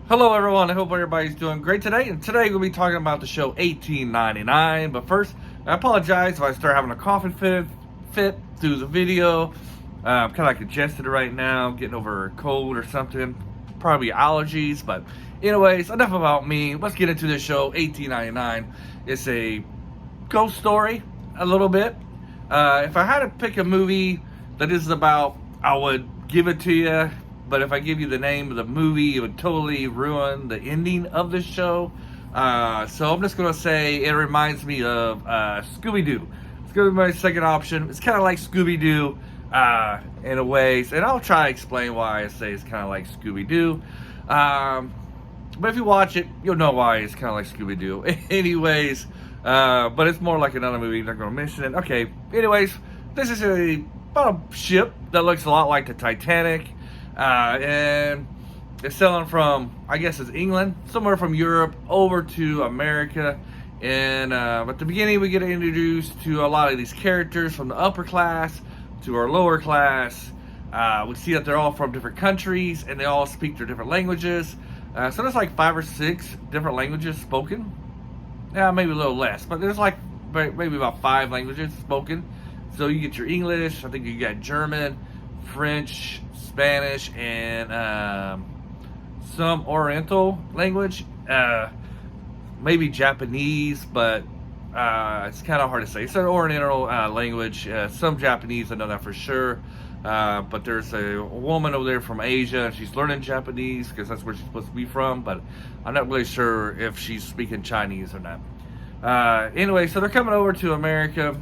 Hello everyone, I hope everybody's doing great today, and today we'll be talking about the show 1899, but first, I apologize if I start having a coughing fit through the video. I'm kind of like congested right now, getting over a cold or something, probably allergies, but anyways, enough about me. Let's get into this show, 1899. It's a ghost story, a little bit. If I had to pick a movie that this is about, I would give it to you. But if I give you the name of the movie, it would totally ruin the ending of the show. So I'm just going to say it reminds me of Scooby-Doo. It's going to be my second option. It's kind of like Scooby-Doo in a way. And I'll try to explain why I say it's kind of like Scooby-Doo. But if you watch it, you'll know why it's kind of like Scooby-Doo. Anyways, but it's more like another movie. I'm not going to mention it. Okay, anyways, this is about a ship that looks a lot like the Titanic. And it's sailing from, I guess it's England, somewhere from Europe over to America. And at the beginning, we get introduced to a lot of these characters from the upper class to our lower class. We see that they're all from different countries and they all speak their different languages. So there's like 5 or 6 different languages spoken. Yeah, maybe a little less, but there's like maybe about 5 languages spoken. So you get your English, I think you got German, French, Spanish, and some Oriental language, maybe Japanese, but it's kind of hard to say. It's an Oriental language, some Japanese, I know that for sure, but there's a woman over there from Asia, and she's learning Japanese, because that's where she's supposed to be from, but I'm not really sure if she's speaking Chinese or not. Anyway, so they're coming over to America,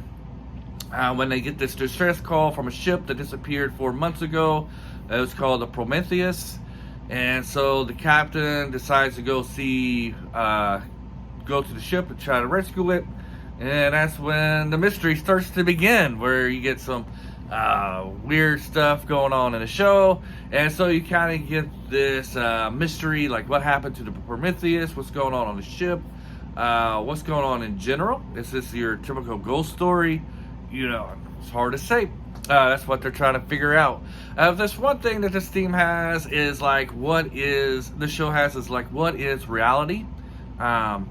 when they get this distress call from a ship that disappeared 4 months ago. It was called the Prometheus, and so the captain decides to go to the ship and try to rescue it. And that's when the mystery starts to begin, where you get some weird stuff going on in the show. And so you kind of get this mystery, like what happened to the Prometheus, what's going on the ship, what's going on in general. Is this your typical ghost story? You know, it's hard to say. That's what they're trying to figure out. There's one thing that this theme has is like, what is reality? So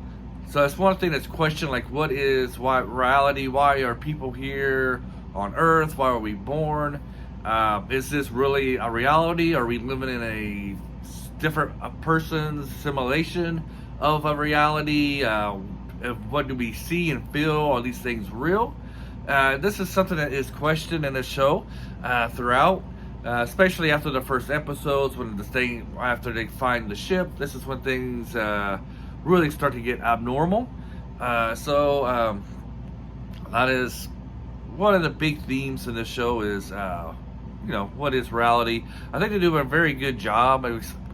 that's one thing that's questioned, like what is reality? Why are people here on Earth? Why are we born? Is this really a reality? Are we living in a person's simulation of a reality? What do we see and feel? Are these things real? This is something that is questioned in the show throughout, especially after the first episodes, after they find the ship. This is when things really start to get abnormal. So that is one of the big themes in the show is, what is reality? I think they do a very good job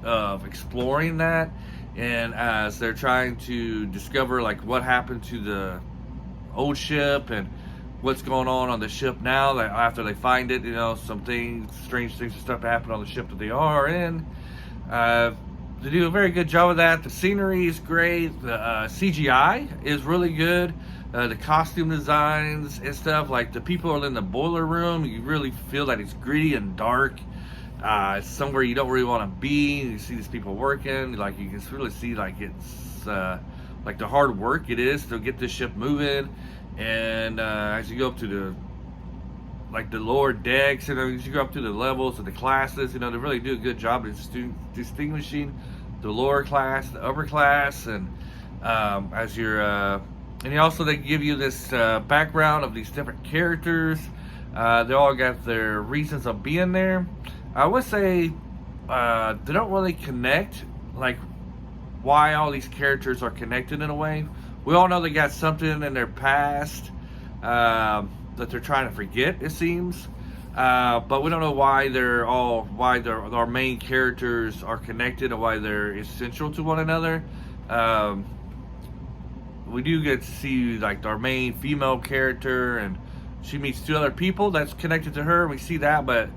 of exploring that, and as they're trying to discover like what happened to the old ship and what's going on the ship now, that after they find it, some strange things and stuff happen on the ship that they are in. They do a very good job of that. The scenery is great. The CGI is really good. The costume designs and stuff, like the people are in the boiler room, you really feel that it's gritty and dark. It's somewhere you don't really want to be. You see these people working, like you can really see like it's like the hard work it is to get this ship moving. And as you go up to the lower decks, as you go up to the levels of the classes, they really do a good job of distinguishing the lower class, the upper class, and as you're, and they give you this background of these different characters. They all got their reasons of being there. I would say they don't really connect, like why all these characters are connected in a way. We all know they got something in their past that they're trying to forget, it seems. But we don't know why our main characters are connected and why they're essential to one another. We do get to see like our main female character, and she meets 2 other people that's connected to her. We see that, but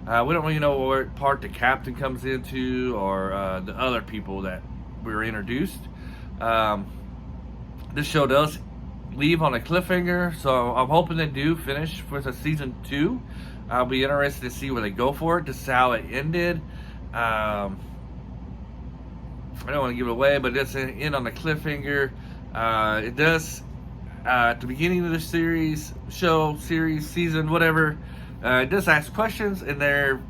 we don't really know what part the captain comes into, or the other people that we were introduced. This show does leave on a cliffhanger, so I'm hoping they do finish with a season 2. I'll be interested to see where they go for it, just how it ended. I don't want to give it away, but it's end on a cliffhanger. It does at the beginning of the season, whatever. It does ask questions, and they're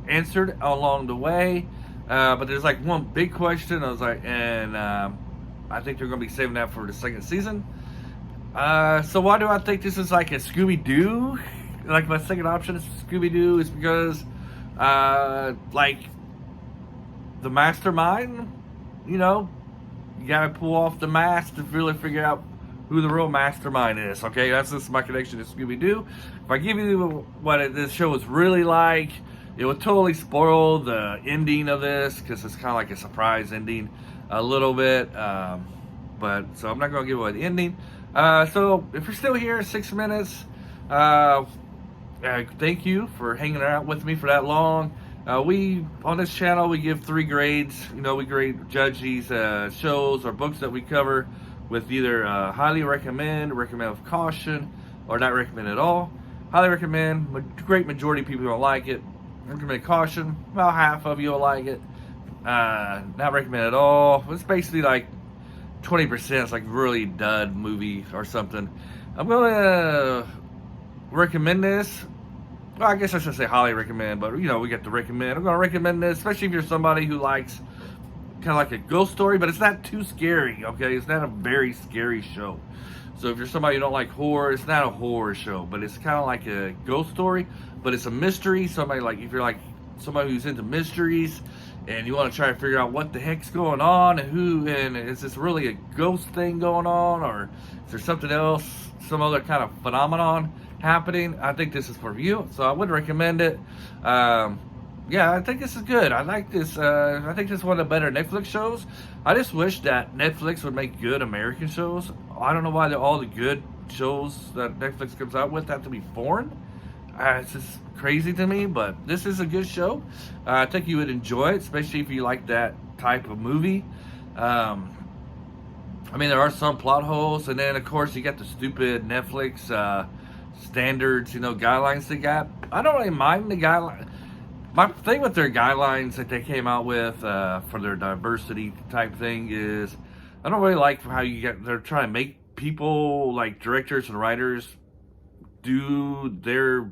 answered along the way. But there's like one big question. I was like, and I think they're going to be saving that for the second season. So why do I think this is like a Scooby-Doo? Like my second option is Scooby-Doo is because, like the mastermind, you gotta pull off the mask to really figure out who the real mastermind is. Okay, that's just my connection to Scooby-Doo. If I give you what this show is really like, it would totally spoil the ending of this because it's kind of like a surprise ending a little bit. But so I'm not gonna give away the ending. So if you're still here 6 minutes, thank you for hanging out with me for that long. We on this channel we give 3 grades. We judge these shows or books that we cover with either highly recommend, recommend with caution, or not recommend at all. Highly recommend, great majority of people don't like it. Recommend caution, about half of you will like it. Not recommend at all. It's basically like 20%. It's like really dud movie or something. I'm gonna recommend this. Well, I guess I should say highly recommend, but we get to recommend. I'm gonna recommend this, especially if you're somebody who likes kind of like a ghost story, but it's not too scary. Okay, it's not a very scary show. So if you're somebody who don't like horror, it's not a horror show, but it's kind of like a ghost story, but it's a mystery. Somebody like if you're like somebody who's into mysteries and you want to try to figure out what the heck's going on and is this really a ghost thing going on, or is there something else, some other kind of phenomenon happening, I think this is for you. So I would recommend it. Yeah, I think this is good. I like this. I think this is one of the better Netflix shows. I just wish that Netflix would make good American shows. I don't know why all the good shows that Netflix comes out with have to be foreign. It's just crazy to me, but this is a good show. I think you would enjoy it, especially if you like that type of movie. I mean, there are some plot holes, and then of course you got the stupid Netflix standards, guidelines they got. I don't really mind the guidelines. My thing with their guidelines that they came out with for their diversity type thing is I don't really like how they're trying to make people like directors and writers do their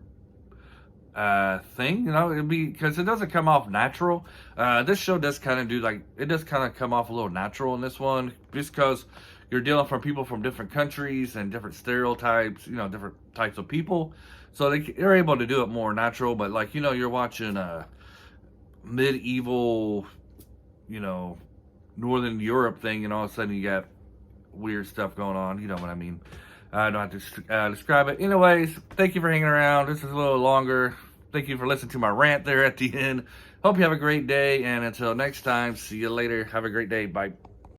thing, it'd be because it doesn't come off natural. This show does kind of it does kind of come off a little natural in this one, just because you're dealing from people from different countries and different stereotypes, different types of people. So they're able to do it more natural, but like, you're watching a medieval, Northern Europe thing, and all of a sudden you got weird stuff going on. You know what I mean? I don't have to describe it. Anyways, thank you for hanging around. This is a little longer. Thank you for listening to my rant there at the end. Hope you have a great day, and until next time, see you later. Have a great day. Bye.